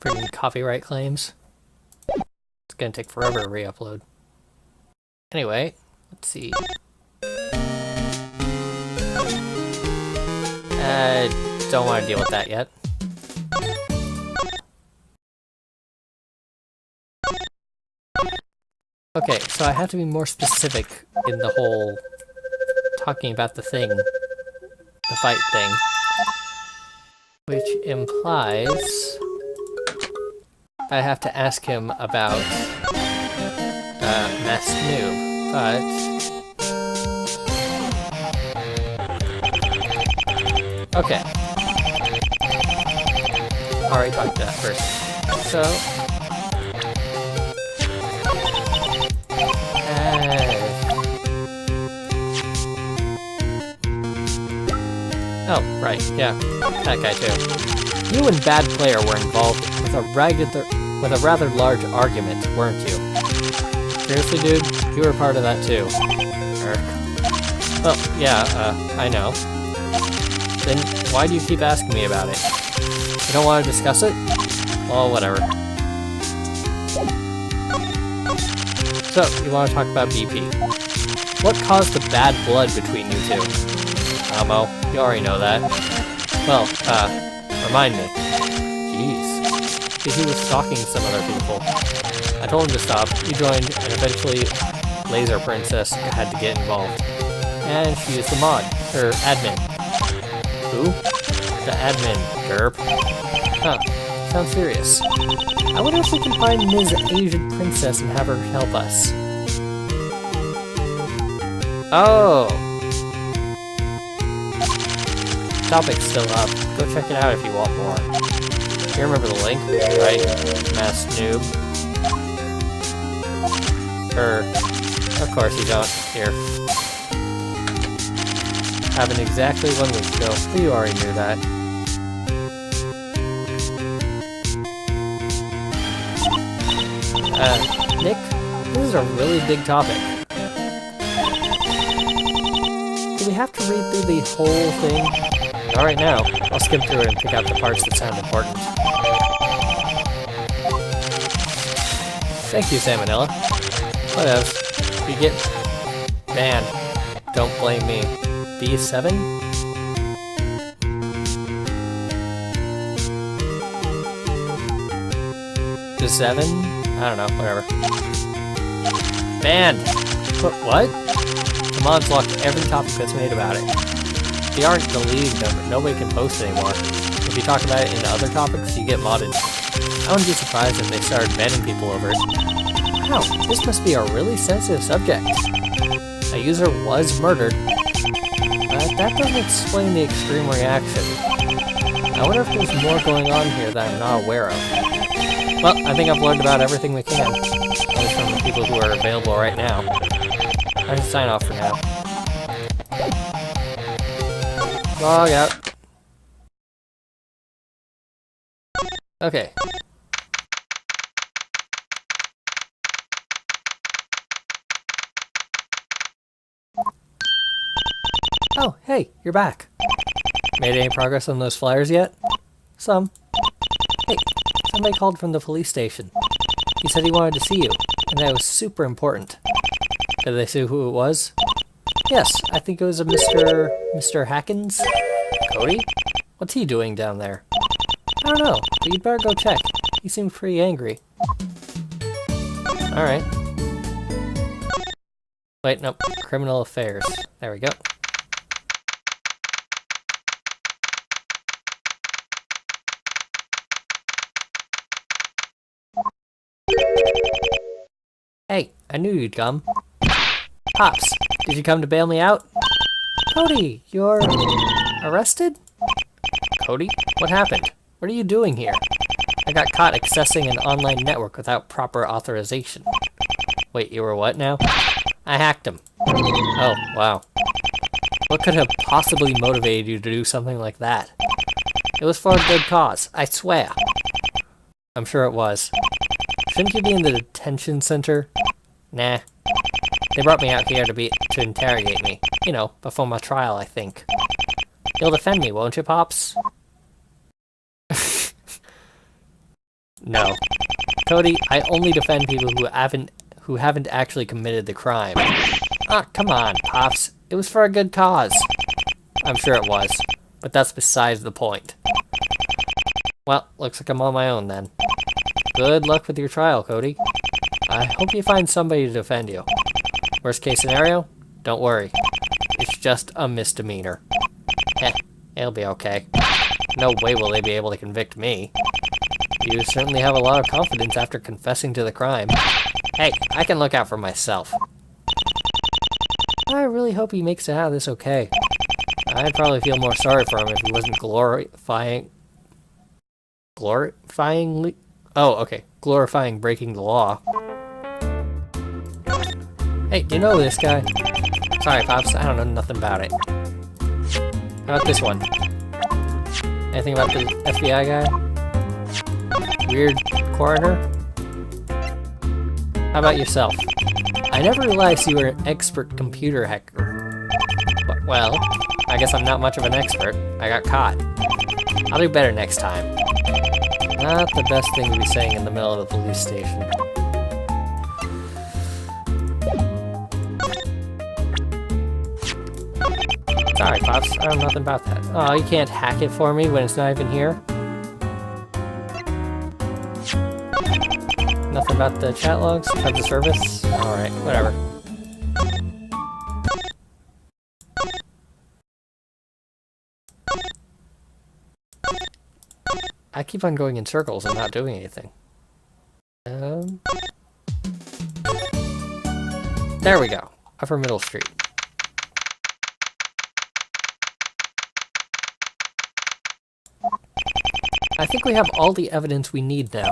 Freaking copyright claims. It's gonna take forever to re-upload. Anyway, let's see. Don't want to deal with that yet. Okay, so I have to be more specific in the whole talking about the thing, the fight thing, which implies I have to ask him about Masked Noob, but okay. Alright, talk to that first. So oh, right, yeah, that guy too. You and Bad Player were involved with a rather large argument, weren't you? Seriously, dude? You were part of that too. Well, yeah, I know. Then why do you keep asking me about it? You don't want to discuss it? Well, whatever. So, you want to talk about BP. What caused the bad blood between you two? Mo, you already know that. Well, remind me. Jeez. Because he was stalking some other people. I told him to stop, he joined, and eventually Laser Princess had to get involved. And she used the mod, or admin. Who? The admin, derp. Huh, sounds serious. I wonder if we can find Ms. Asian Princess and have her help us. Oh! Topic's still up. Go check it out if you want more. You remember the link, right? Masked Noob. Of course you don't. Here. Happened exactly 1 week ago, but you already knew that. Nick, this is a really big topic. Do we have to read through the whole thing? Alright now, I'll skim through it and pick out the parts that sound important. Thank you, Salmonella. Whatevs. You get banned. Don't blame me. B7? The 7? I don't know, whatever. Banned! What? The mods locked every topic that's made about it. They aren't deleting them, but nobody can post anymore. If you talk about it in other topics, you get modded. I wouldn't be surprised if they started banning people over it. Wow, this must be a really sensitive subject. A user was murdered, but that doesn't explain the extreme reaction. I wonder if there's more going on here that I'm not aware of. Well, I think I've learned about everything we can, at least from the people who are available right now. I should sign off for now. Log out. Okay. Oh, hey, you're back. Made any progress on those flyers yet? Some. Hey, somebody called from the police station. He said he wanted to see you, and that was super important. Did they say who it was? Yes, I think it was a Mr. Hackins? Cody? What's he doing down there? I don't know, but you'd better go check. He seemed pretty angry. Alright. Wait, nope. Criminal affairs. There we go. Hey, I knew you'd come. Pops, did you come to bail me out? Cody, you're arrested? Cody, what happened? What are you doing here? I got caught accessing an online network without proper authorization. Wait, you were what now? I hacked him. Oh, wow. What could have possibly motivated you to do something like that? It was for a good cause, I swear. I'm sure it was. Shouldn't you be in the detention center? Nah. They brought me out here to interrogate me. You know, before my trial, I think. You'll defend me, won't you, Pops? No. Cody, I only defend people who haven't actually committed the crime. Ah, come on, Pops. It was for a good cause. I'm sure it was, but that's besides the point. Well, looks like I'm on my own then. Good luck with your trial, Cody. I hope you find somebody to defend you. Worst case scenario? Don't worry. It's just a misdemeanor. Heh, it'll be okay. No way will they be able to convict me. You certainly have a lot of confidence after confessing to the crime. Hey, I can look out for myself. I really hope he makes it out of this okay. I'd probably feel more sorry for him if he wasn't glorifying breaking the law. Hey, do you know this guy? Sorry, Pops, I don't know nothing about it. How about this one? Anything about the FBI guy? Weird coroner? How about yourself? I never realized you were an expert computer hacker. But, well, I guess I'm not much of an expert. I got caught. I'll do better next time. Not the best thing to be saying in the middle of the police station. Sorry, Pops. I know nothing about that. Oh, you can't hack it for me when it's not even here? Nothing about the chat logs? Terms of service? Alright, whatever. I keep on going in circles and not doing anything. There we go. Upper Middle Street. I think we have all the evidence we need now.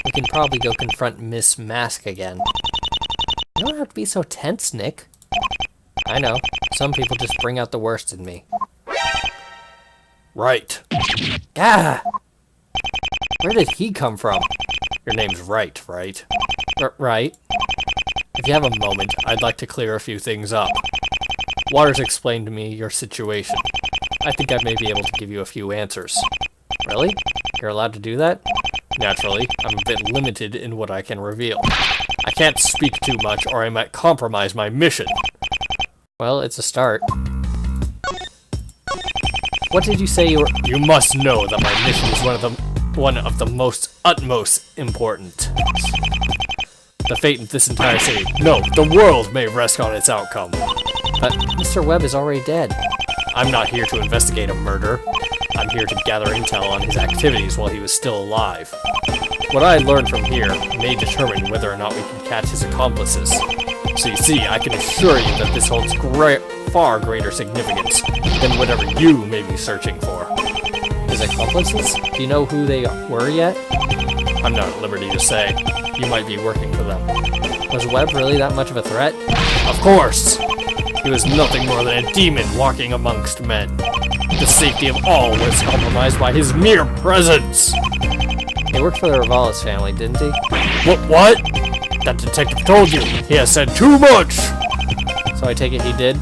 We can probably go confront Miss Mask again. You don't have to be so tense, Nick. I know. Some people just bring out the worst in me. Right. Gah! Where did he come from? Your name's Wright, right? Right. If you have a moment, I'd like to clear a few things up. Waters explained to me your situation. I think I may be able to give you a few answers. Really? You're allowed to do that? Naturally, I'm a bit limited in what I can reveal. I can't speak too much or I might compromise my mission. Well, it's a start. What did you say you were— You must know that my mission is one of the most utmost important. The fate of this entire city, no, the world may rest on its outcome. But Mr. Webb is already dead. I'm not here to investigate a murder. I'm here to gather intel on his activities while he was still alive. What I learned from here may determine whether or not we can catch his accomplices. So you see, I can assure you that this holds far greater significance than whatever you may be searching for. His accomplices? Do you know who they were yet? I'm not at liberty to say. You might be working for them. Was Webb really that much of a threat? Of course! He was nothing more than a demon walking amongst men. The safety of all was compromised by his mere presence! He worked for the Ravalis family, didn't he? What? That detective told you! He has said too much! So I take it he did?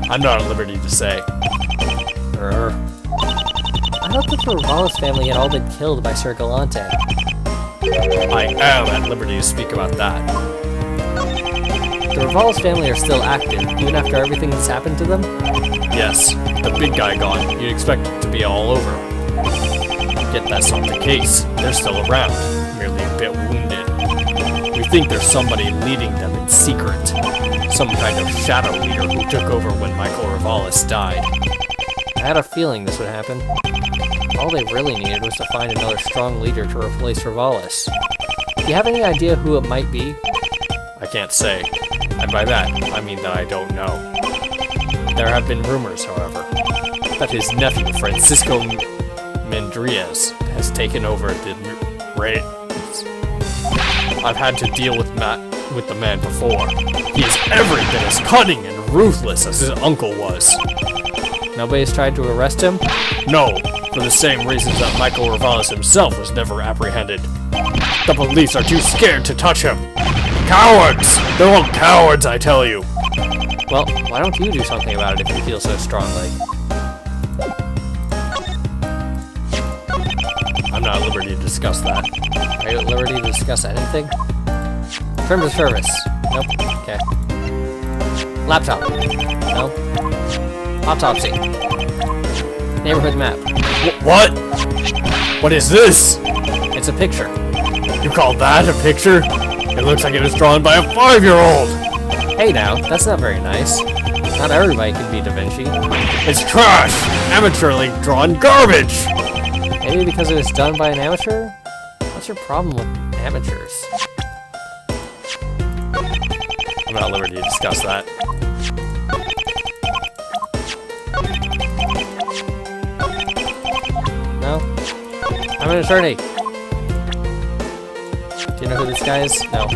I'm not at liberty to say. I thought that the Ravalis family had all been killed by Sir Galante. I am at liberty to speak about that. The Ravalis family are still active, even after everything that's happened to them? Yes, the big guy gone, you'd expect it to be all over. Yet that's not the case. They're still around, merely a bit wounded. We think there's somebody leading them in secret. Some kind of shadow leader who took over when Michael Ravalis died. I had a feeling this would happen. All they really needed was to find another strong leader to replace Ravalis. Do you have any idea who it might be? I can't say. And by that, I mean that I don't know. There have been rumors, however, that his nephew, Francisco Mendriez, has taken over the reins. I've had to deal with the man before. He is every bit as cunning and ruthless as his uncle was. Nobody's tried to arrest him? No, for the same reasons that Michael Ravalis himself was never apprehended. The police are too scared to touch him. Cowards! They're all cowards, I tell you! Well, why don't you do something about it if you feel so strongly? I'm not at liberty to discuss that. Are you at liberty to discuss anything? Terms of service. Nope. Okay. Laptop. Nope. Autopsy. Neighborhood map. What? What is this? It's a picture. You call that a picture? It looks like it was drawn by a 5-year-old! Hey now, that's not very nice. Not everybody can be Da Vinci. It's trash! Amateurly drawn garbage! Maybe because it was done by an amateur? What's your problem with amateurs? I'm not at liberty to discuss that. No? I'm an attorney. Do you know who this guy is? No.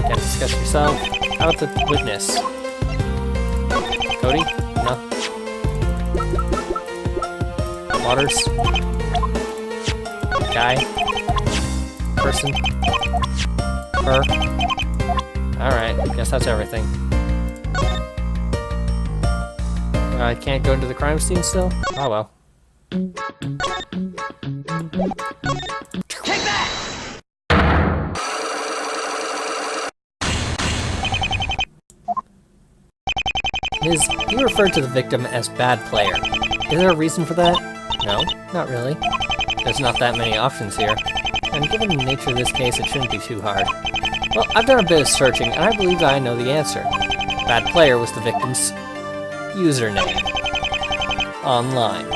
Can't discuss yourself. How about the witness? Cody? No. Waters? Guy? Person? Her? Alright, guess that's everything. I can't go into the crime scene still? Oh well. Take that! You referred to the victim as bad player. Is there a reason for that? No, not really. There's not that many options here. And given the nature of this case, it shouldn't be too hard. Well, I've done a bit of searching, and I believe that I know the answer. Bad player was the victim's username. Online.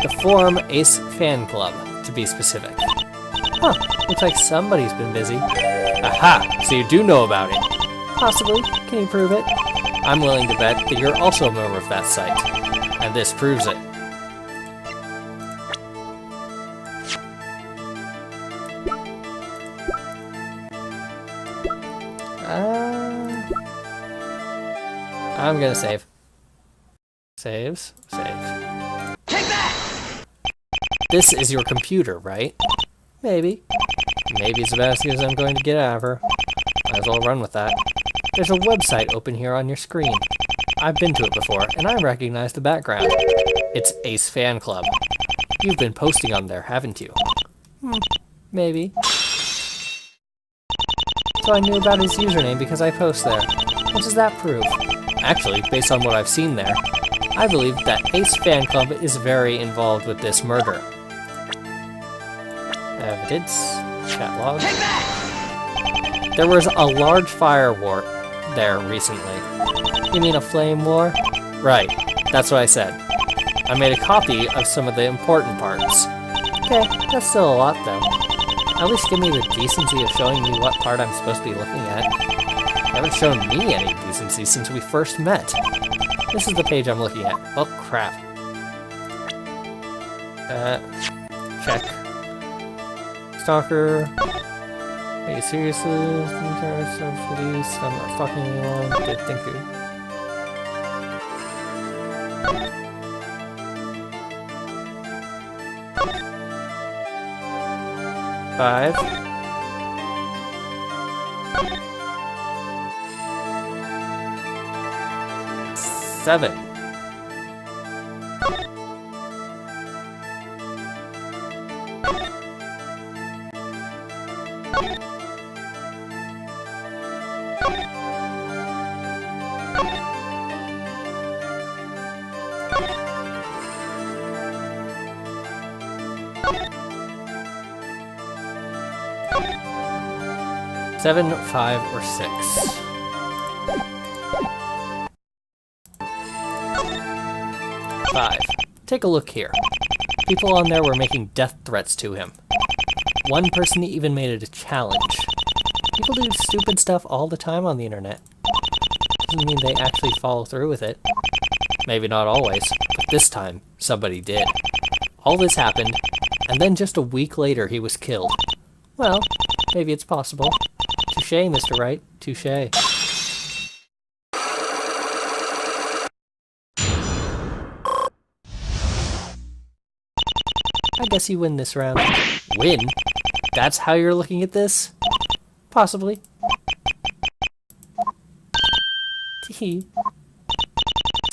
The forum Ace Fan Club, to be specific. Huh, looks like somebody's been busy. Aha! So you do know about it. Possibly. Can you prove it? I'm willing to bet that you're also a member of that site. And this proves it. I'm gonna save. Saves. Save. Take that! This is your computer, right? Maybe. Maybe it's about as good as I'm going to get out of her. Might as well run with that. There's a website open here on your screen. I've been to it before, and I recognize the background. It's Ace Fan Club. You've been posting on there, haven't you? Maybe. So I knew about his username because I post there. What does that prove? Actually, based on what I've seen there, I believe that Ace Fan Club is very involved with this murder. Evidence. Chat log. Take that! There was a large fire war there recently. You mean a flame war? Right, that's what I said. I made a copy of some of the important parts. Okay, that's still a lot though. At least give me the decency of showing me what part I'm supposed to be looking at. You haven't shown me any decency since we first met. This is the page I'm looking at. Oh, crap. Check. Stalker. Are you seriously? Police? I'm not fucking anyone. Good, thank you. Five. Seven. Seven, 5, or 6. 5. Take a look here. People on there were making death threats to him. One person even made it a challenge. People do stupid stuff all the time on the internet. Doesn't mean they actually follow through with it. Maybe not always, but this time, somebody did. All this happened, and then just a week later he was killed. Well, maybe it's possible. Touché, Mr. Wright. Touché. I guess you win this round. Win? That's how you're looking at this? Possibly. Tea.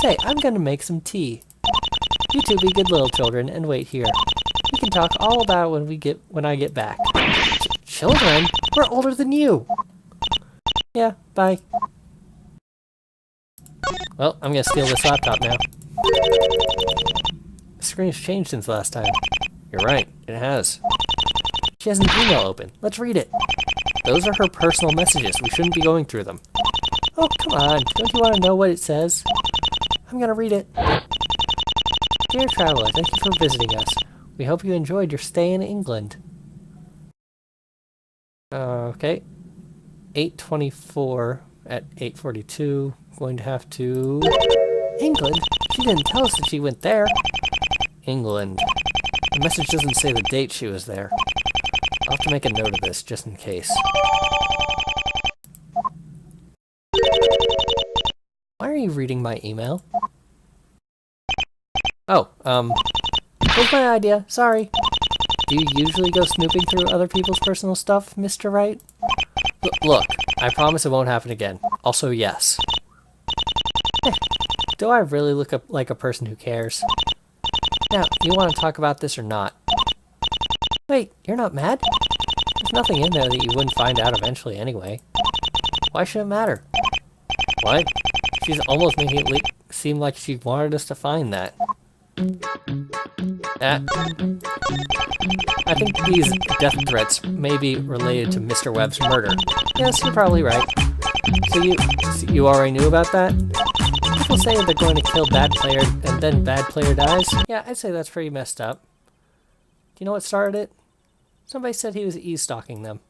Say, I'm gonna make some tea. You two be good little children and wait here. You can talk all about it when I get back. Children? We're older than you! Yeah, bye. Well, I'm gonna steal this laptop now. The screen's changed since last time. You're right, it has. She has an email open. Let's read it. Those are her personal messages. We shouldn't be going through them. Oh, come on. Don't you want to know what it says? I'm gonna read it. Dear traveler, thank you for visiting us. We hope you enjoyed your stay in England. Okay. 8:24 at 8:42. Going to have to... England? She didn't tell us that she went there. England. The message doesn't say the date she was there. I'll have to make a note of this, just in case. Why are you reading my email? Oh, it was my idea. Sorry. Do you usually go snooping through other people's personal stuff, Mr. Wright? Look, I promise it won't happen again. Also, yes. Do I really look like a person who cares? Now, you want to talk about this or not? Wait, you're not mad? There's nothing in there that you wouldn't find out eventually anyway. Why should it matter? What? She's almost making it seem like she wanted us to find that. I think these death threats may be related to Mr. Webb's murder. Yes, you're probably right. So you already knew about that? People say they're going to kill bad player and then bad player dies. Yeah, I'd say that's pretty messed up. Do you know what started it? Somebody said he was e-stalking them.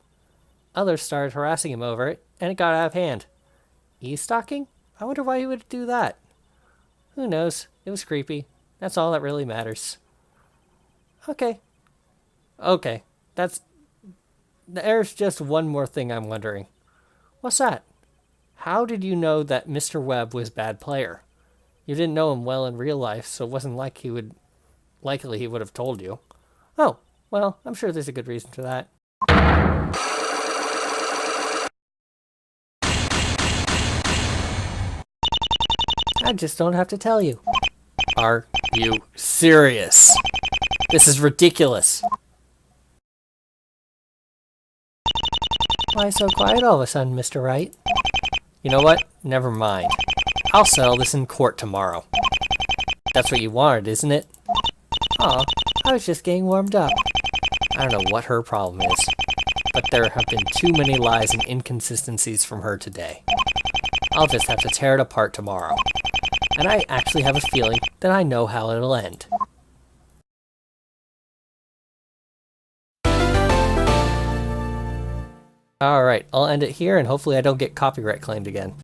Others started harassing him over it, and it got out of hand. E-stalking? I wonder why he would do that. Who knows? It was creepy. That's all that really matters. Okay. Okay. There's just one more thing I'm wondering. What's that? How did you know that Mr. Webb was a bad player? You didn't know him well in real life, so it wasn't like likely he would have told you. Oh, well, I'm sure there's a good reason for that. I just don't have to tell you. Are you serious? This is ridiculous. Why so quiet all of a sudden, Mr. Wright? You know what? Never mind. I'll settle this in court tomorrow. That's what you wanted, isn't it? Aw, I was just getting warmed up. I don't know what her problem is, but there have been too many lies and inconsistencies from her today. I'll just have to tear it apart tomorrow. And I actually have a feeling that I know how it'll end. Alright, I'll end it here and hopefully I don't get copyright claimed again.